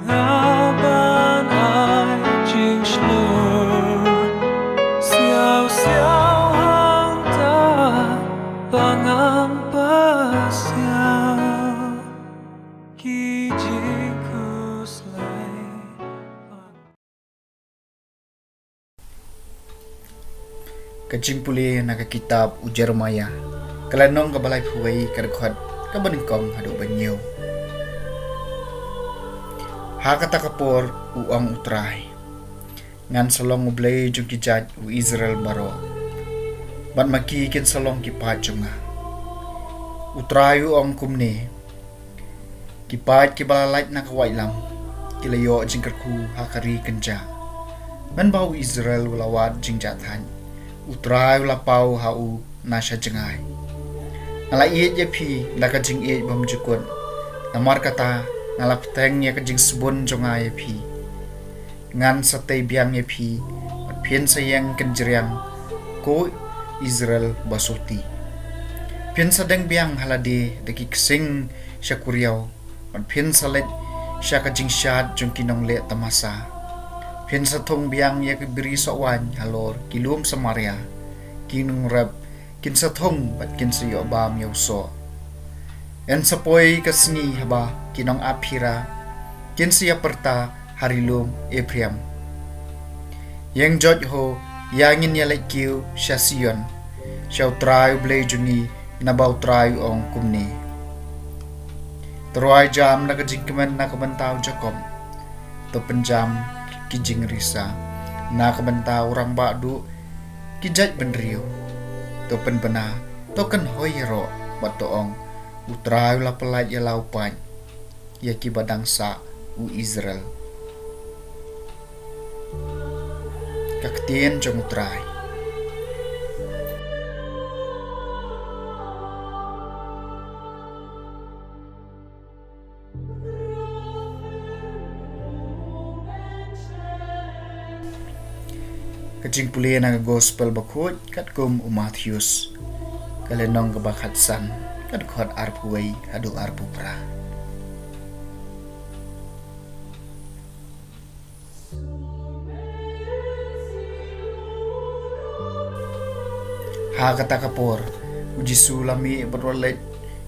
laban ai chinh slur xiao xiao hang ta bangam pasiao ki jikus lai. Kacing puli naga kitab ujar maya kalanong kabalay puway kadaghat kabaningkong hadu banyo hakata kapor uang utray ngan salong ublay jung kijat u Israel baro ban makikin salong kipat junga utrayu ang kumne kipat kibalalait na kawailam kilayo jingkarku hakari kenja man bau Israel ulawat jingjatan utrai lapau hau nasha jengai ngala iet ye phi laka jing iet bam jukun namar kata ngala peteng ye kajing sebun jonga ye phi ngan satay biang ye phi pien sayang kenjeriang ko Israel basuti pien sadeng biang halade deki ksing syakuriau pien salet syakajing syad jong kinong le tamasa pien sathong biang ye biri sawan halor kilum samaria kinung rab kin sathong bat kin sayo bam yaw so en sapoi kasni haba kinong aphira kin siya perta harilum Ephraim yang jot ho yangin ya lekiu Shasion syau trai blay jungi nabau trai ong kumni teruai jam nakajingkemen nakabantau Jacob to penjam kijing risa na kabanta orang bakdu kijat benriu to penbena to kan hoyero batoong utrayu la pelat ya laupan ya kibadang sa u Israel kaktien jong utray kajing puli na gospel bakut kat kum Matthews kalenong kabakat san kat khot arpuway hadu arpu pra ha kata kapor uji sulami berwalet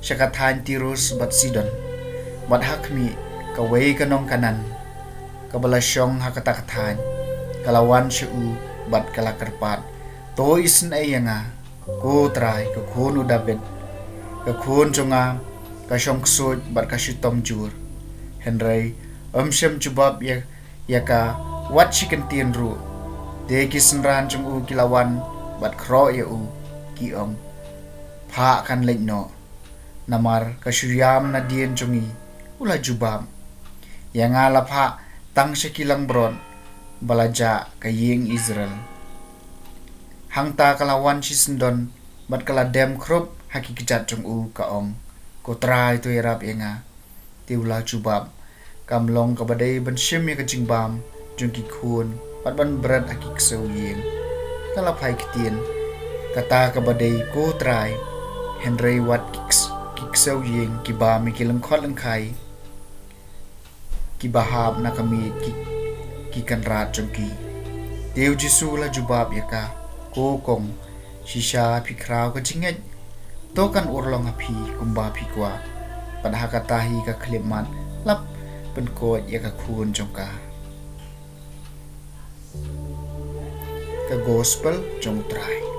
syakathan tirus bat sidon bat hakmi kaway kanong kanan kabalasyong ha kata kathan kalawan syu bat kalakarpat to isin ayanga ko try ko khunu David ka khun jonga ka shong ksut bat ka shitom jur Henry shem jubab ya ka wat chicken tin ru de kisenran jong u kilawan bat kro ya u ki pha kan leino namar ka syuyam na dien jongi ula jubab yang ala pha tang sekilang bron balaja kaying Israel hangta kalawan sisendon bat kala dem krup haki kijat jong u kaong kotra itu irap yenga tiula jubab kamlong kabadai ban shim ya kajing bam jong ki khun bat ban berat haki kseu yeng kala phai kitien kata kabadai ko trai Henry wat kikseu yeng ki ba mi kilang khot lang khai ki bahab na kami ki kan rat jongki Deu Jisu la jubab ya ka ko kong shisha phikrau ka jinget to kan urlong api kumba phikwa padha ka tahi ka khlemat lap pen ko ya ka khun jongka ka gospel jong trai